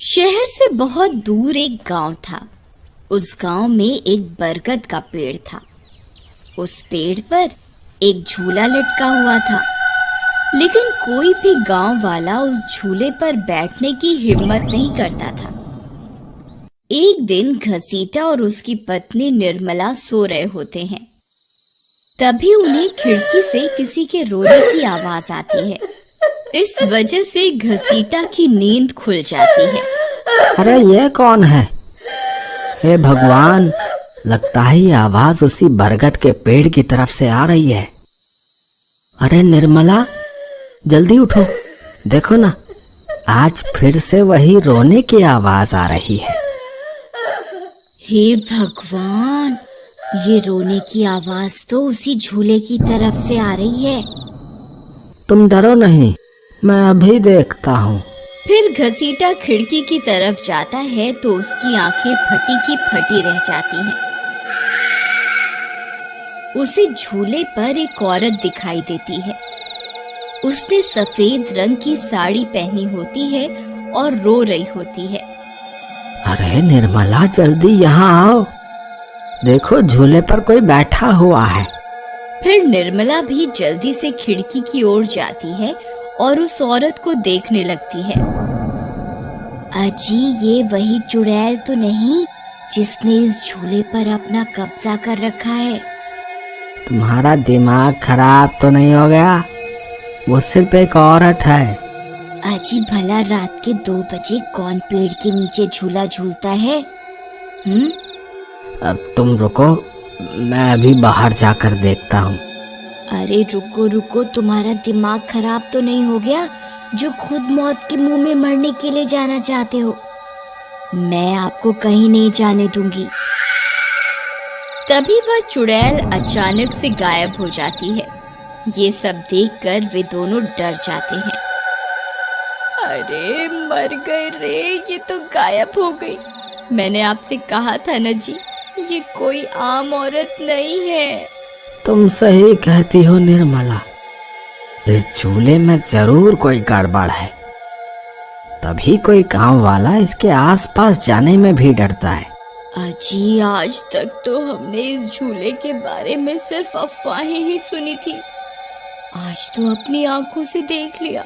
शहर से बहुत दूर एक गांव था। उस गांव में एक बरगद का पेड़ था। उस पेड़ पर एक झूला लटका हुआ था, लेकिन कोई भी गांव वाला उस झूले पर बैठने की हिम्मत नहीं करता था। एक दिन घसीटा और उसकी पत्नी निर्मला सो रहे होते हैं। तभी उन्हें खिड़की से किसी के रोने की आवाज आती है। इस वजह से घसीटा की नींद खुल जाती है। अरे ये कौन है? हे भगवान, लगता है ये आवाज उसी बरगद के पेड़ की तरफ से आ रही है। अरे निर्मला, जल्दी उठो, देखो ना, आज फिर से वही रोने की आवाज आ रही है। हे भगवान, ये रोने की आवाज तो उसी झूले की तरफ से आ रही है। तुम डरो नहीं, मैं अभी देखता हूँ। फिर घसीटा खिड़की की तरफ जाता है तो उसकी आंखें फटी की फटी रह जाती हैं। उसे झूले पर एक औरत दिखाई देती है। उसने सफेद रंग की साड़ी पहनी होती है और रो रही होती है। अरे निर्मला, जल्दी यहाँ आओ, देखो झूले पर कोई बैठा हुआ है। फिर निर्मला भी जल्दी से खिड़की की ओर जाती है और उस औरत को देखने लगती है। अजी, ये वही चुड़ैल तो नहीं जिसने इस झूले पर अपना कब्जा कर रखा है? तुम्हारा दिमाग खराब तो नहीं हो गया? वो सिर्फ एक औरत है। अजी, भला रात के 2 बजे कौन पेड़ के नीचे झूला झूलता है? अब तुम रुको, मैं अभी बाहर जाकर देखता हूँ। अरे रुको रुको, तुम्हारा दिमाग खराब तो नहीं हो गया जो खुद मौत के मुंह में मरने के लिए जाना चाहते हो? मैं आपको कहीं नहीं जाने दूंगी। तभी वह चुड़ैल अचानक से गायब हो जाती है। ये सब देखकर वे दोनों डर जाते हैं। अरे मर गए रे, ये तो गायब हो गई। मैंने आपसे कहा था ना जी, ये कोई आम औरत नहीं है। तुम सही कहती हो निर्मला, इस झूले में जरूर कोई गड़बड़ है, तभी कोई गांव वाला इसके आसपास जाने में भी डरता है। अजी, आज तक तो हमने इस झूले के बारे में सिर्फ अफवाहें ही सुनी थी। आज तो अपनी आंखों से देख लिया।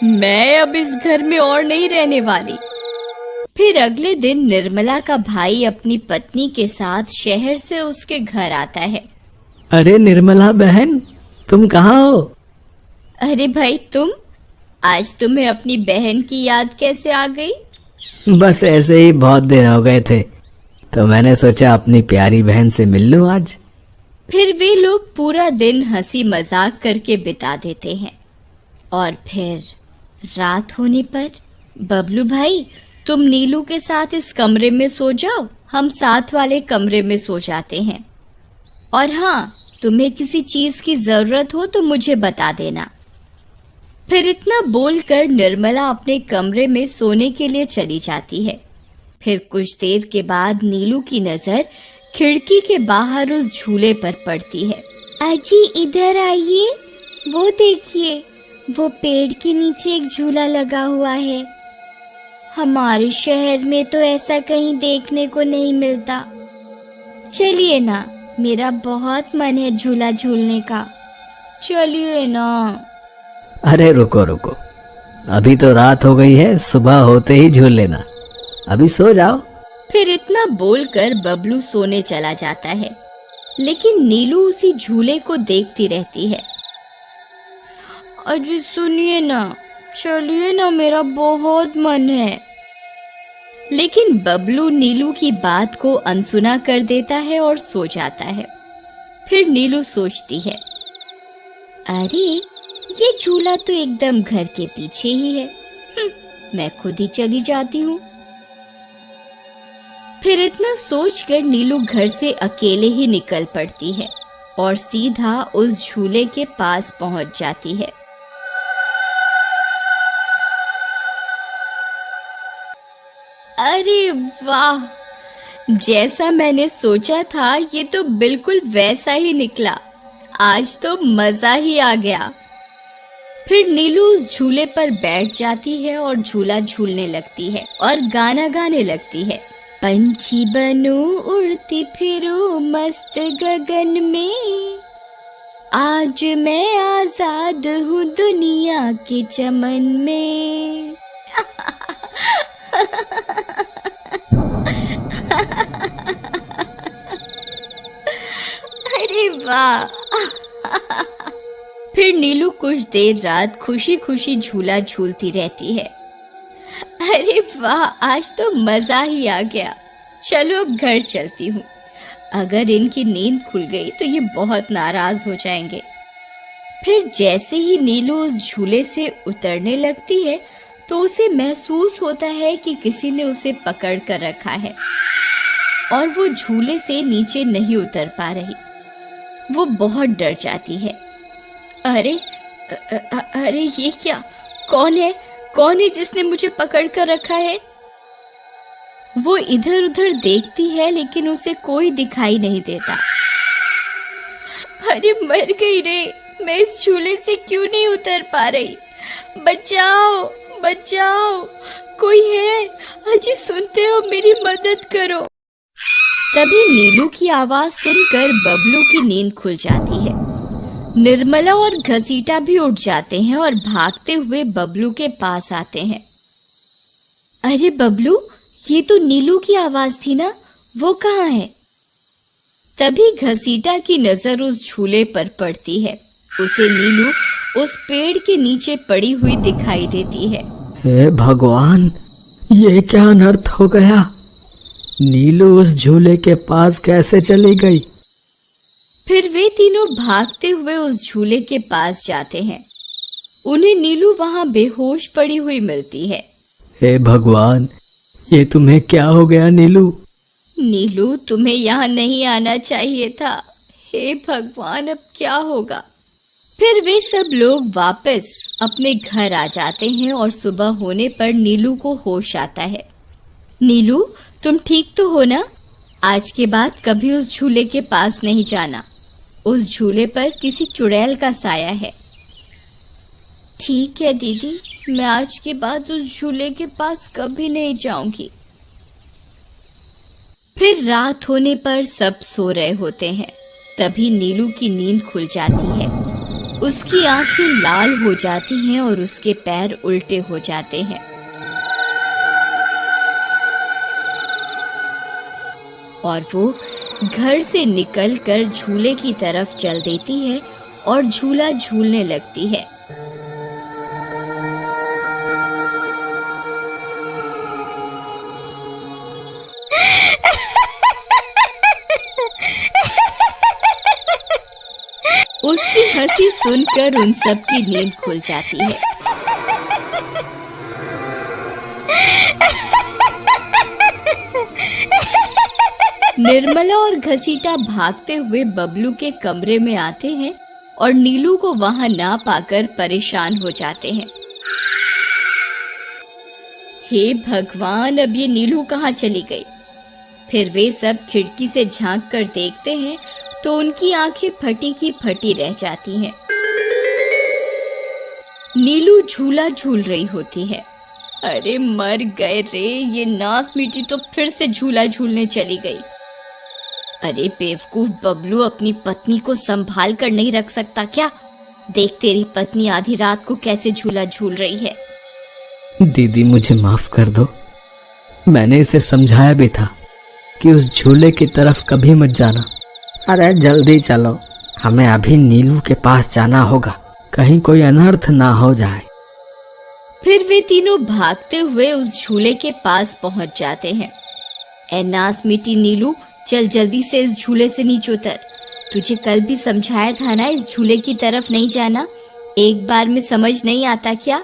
मैं अब इस घर में और नहीं रहने वाली। फिर अगले दिन निर्मला का भाई अपनी पत्नी के साथ शहर से उसके घर आता है। अरे निर्मला बहन, तुम कहाँ हो? अरे भाई, तुम आज तुम्हें अपनी बहन की याद कैसे आ गई? बस ऐसे ही, बहुत दिन हो गए थे तो मैंने सोचा अपनी प्यारी बहन से मिल लूं आज। फिर वे लोग पूरा दिन हंसी मजाक करके बिता देते हैं और फिर रात होने पर, बबलू भाई, तुम नीलू के साथ इस कमरे में सो जाओ, हम साथ वाले कमरे में सो जाते हैं। और हाँ, तुम्हें किसी चीज की जरूरत हो तो मुझे बता देना। फिर इतना बोलकर निर्मला अपने कमरे में सोने के लिए चली जाती है। फिर कुछ देर के बाद नीलू की नजर खिड़की के बाहर उस झूले पर पड़ती है। अजी, इधर आइए, वो देखिए, वो पेड़ के नीचे एक झूला लगा हुआ है। हमारे शहर में तो ऐसा कहीं देखने को नहीं मिलता। चलिए ना, मेरा बहुत मन है झूला झूलने का, चलिए ना। अरे रुको रुको, अभी तो रात हो गई है, सुबह होते ही झूल लेना, अभी सो जाओ। फिर इतना बोलकर बबलू सोने चला जाता है, लेकिन नीलू उसी झूले को देखती रहती है। अजी सुनिए ना, चलिए ना, मेरा बहुत मन है। लेकिन बबलू नीलू की बात को अनसुना कर देता है और सो जाता है। फिर नीलू सोचती है, अरे ये झूला तो एकदम घर के पीछे ही है, मैं खुद ही चली जाती हूँ। फिर इतना सोचकर नीलू घर से अकेले ही निकल पड़ती है और सीधा उस झूले के पास पहुंच जाती है। अरे वाह, जैसा मैंने सोचा था ये तो बिल्कुल वैसा ही निकला। आज तो मजा ही आ गया। फिर नीलू उस झूले पर बैठ जाती है और झूला झूलने लगती है और गाना गाने लगती है। पंछी बनूं उड़ती फिरूं मस्त गगन में, आज मैं आजाद हूँ दुनिया के चमन में। अरे वाह। फिर नीलू कुछ देर रात खुशी खुशी झूला झूलती रहती है। अरे वाह, आज तो मजा ही आ गया। चलो अब घर चलती हूँ। अगर इनकी नींद खुल गई तो ये बहुत नाराज हो जाएंगे। फिर जैसे ही नीलू उस झूले से उतरने लगती है तो उसे महसूस होता है कि किसी ने उसे पकड़ कर रखा है और वो झूले से नीचे नहीं उतर पा रही। वो बहुत डर जाती है। अरे अरे ये क्या? कौन है जिसने मुझे पकड़ कर रखा है? वो इधर उधर देखती है लेकिन उसे कोई दिखाई नहीं देता। अरे मर गई रे, मैं इस झूले से क्यों नहीं उतर पा रही? बचाओ बचाओ, कोई है? अजी सुनते हो, मेरी मदद करो। तभी नीलू की आवाज सुनकर बबलू की नींद खुल जाती है। निर्मला और घसीटा भी उठ जाते हैं और भागते हुए बबलू के पास आते हैं। अरे बबलू, ये तो नीलू की आवाज थी ना, वो कहाँ है? तभी घसीटा की नजर उस झूले पर पड़ती है। उसे नीलू उस पेड़ के नीचे पड़ी हुई दिखाई देती है। हे भगवान, ये क्या अनर्थ हो गया? नीलू उस झूले के पास कैसे चली गई? फिर वे तीनों भागते हुए उस झूले के पास जाते हैं। उन्हें नीलू वहां बेहोश पड़ी हुई मिलती है। हे भगवान, ये तुम्हें क्या हो गया नीलू? नीलू, तुम्हें यहाँ नहीं आना चाहिए था। हे भगवान, अब क्या होगा? फिर वे सब लोग वापस अपने घर आ जाते हैं और सुबह होने पर नीलू को होश आता है। नीलू, तुम ठीक तो हो ना? आज के बाद कभी उस झूले के पास नहीं जाना। उस झूले पर किसी चुड़ैल का साया है। ठीक है दीदी, मैं आज के बाद उस झूले के पास कभी नहीं जाऊंगी। फिर रात होने पर सब सो रहे होते हैं। तभी नीलू की नींद खुल जाती है। उसकी आंखें लाल हो जाती हैं और उसके पैर उल्टे हो जाते हैं। और वो घर से निकलकर झूले की तरफ चल देती है और झूला झूलने लगती है। उसकी हंसी सुनकर उन सब की नींद खुल जाती है। निर्मला और घसीटा भागते हुए बबलू के कमरे में आते हैं और नीलू को वहां ना पाकर परेशान हो जाते हैं। हे भगवान, अब ये नीलू कहाँ चली गई? फिर वे सब खिड़की से झांक कर देखते हैं तो उनकी आंखें फटी की फटी रह जाती हैं। नीलू झूला झूल रही होती है। अरे मर गए रे, ये नास मीठी तो फिर से झूला झूलने चली गई। अरे बेवकूफ बबलू, अपनी पत्नी को संभाल कर नहीं रख सकता क्या? देख तेरी पत्नी आधी रात को कैसे झूला झूल रही है। दीदी, मुझे माफ कर दो। मैंने इसे समझाया भी था कि उस झूले की तरफ कभी मत जाना। अरे जल्दी चलो, हमें अभी नीलू के पास जाना होगा, कहीं कोई अनर्थ ना हो जाए। फिर वे तीनों भागते हुए उस झूले के पास पहुंच जाते हैं। ए नास मीठी नीलू, चल जल्दी से इस झूले से नीचे उतर। तुझे कल भी समझाया था ना इस झूले की तरफ नहीं जाना। एक बार में समझ नहीं आता क्या?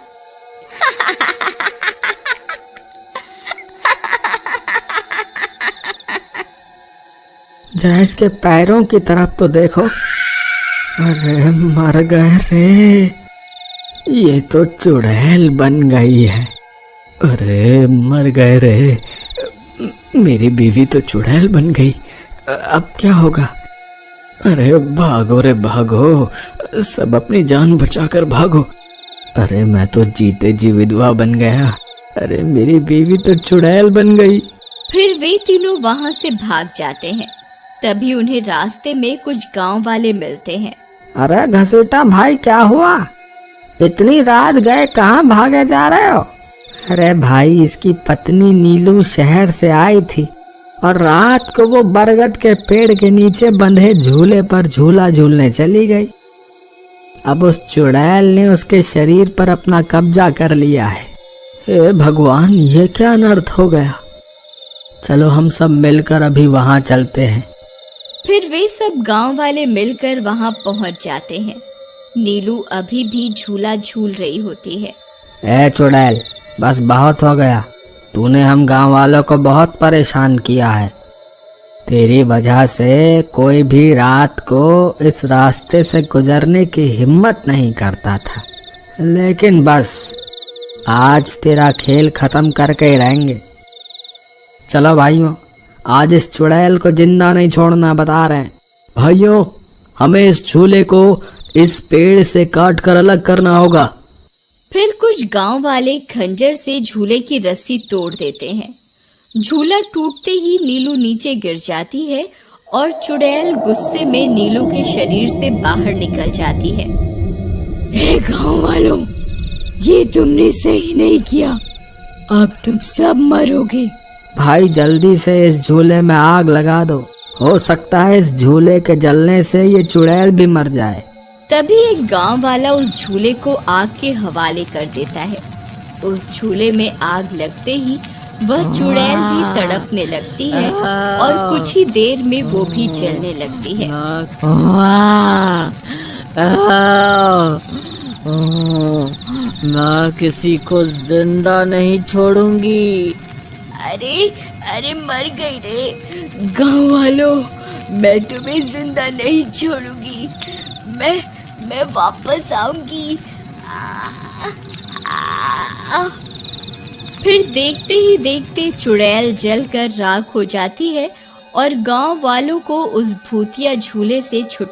जरा इसके पैरों की तरफ तो देखो। अरे मर गए रे, ये तो चुड़ैल बन गई है। अरे मर गए रे, मेरी बीवी तो चुड़ैल बन गई। अब क्या होगा? अरे भागो रे भागो, सब अपनी जान बचाकर भागो। अरे मैं तो जीते जी विधवा बन गया। अरे मेरी बीवी तो चुड़ैल बन गई। फिर वे तीनों वहां से भाग जाते हैं। तभी उन्हें रास्ते में कुछ गांव वाले मिलते हैं। अरे घसीटा भाई, क्या हुआ? इतनी रात गए, कहाँ भागे जा रहे हो? अरे भाई, इसकी पत्नी नीलू शहर से आई थी और रात को वो बरगद के पेड़ के नीचे बंधे झूले पर झूला झूलने चली गई। अब उस चुड़ैल ने उसके शरीर पर अपना कब्जा कर लिया है। हे भगवान, ये क्या अनर्थ हो गया। चलो हम सब मिलकर अभी वहां चलते हैं। फिर वे सब गांव वाले मिलकर वहां पहुंच जाते हैं। नीलू अभी भी झूला झूल रही होती है। ए चुड़ैल, बस बहुत हो गया। तूने हम गांव वालों को बहुत परेशान किया है। तेरी वजह से कोई भी रात को इस रास्ते से गुजरने की हिम्मत नहीं करता था, लेकिन बस आज तेरा खेल खत्म करके ही रहेंगे। चलो भाइयों, आज इस चुड़ैल को जिंदा नहीं छोड़ना, बता रहे हैं। भाइयों, हमें इस झूले को इस पेड़ से काट कर अलग करना होगा। फिर कुछ गांव वाले खंजर से झूले की रस्सी तोड़ देते हैं। झूला टूटते ही नीलू नीचे गिर जाती है और चुड़ैल गुस्से में नीलू के शरीर से बाहर निकल जाती है। हे गांव वालों, ये तुमने सही नहीं किया, अब तुम सब मरोगे। भाई जल्दी से इस झूले में आग लगा दो, हो सकता है इस झूले के जलने से ये चुड़ैल भी मर जाए। तभी एक गांव वाला उस झूले को आग के हवाले कर देता है। उस झूले में आग लगते ही वह चुड़ैल भी तड़पने लगती है और कुछ ही देर में वो भी जलने लगती है। मैं किसी को जिंदा नहीं छोड़ूंगी। अरे अरे, मर गई रे। गांव वालों, मैं तुम्हें जिंदा नहीं छोड़ूंगी। मैं वापस आऊंगी। फिर देखते ही देखते चुड़ैल जलकर राख हो जाती है और गांव वालों को उस भूतिया झूले से छुटकारा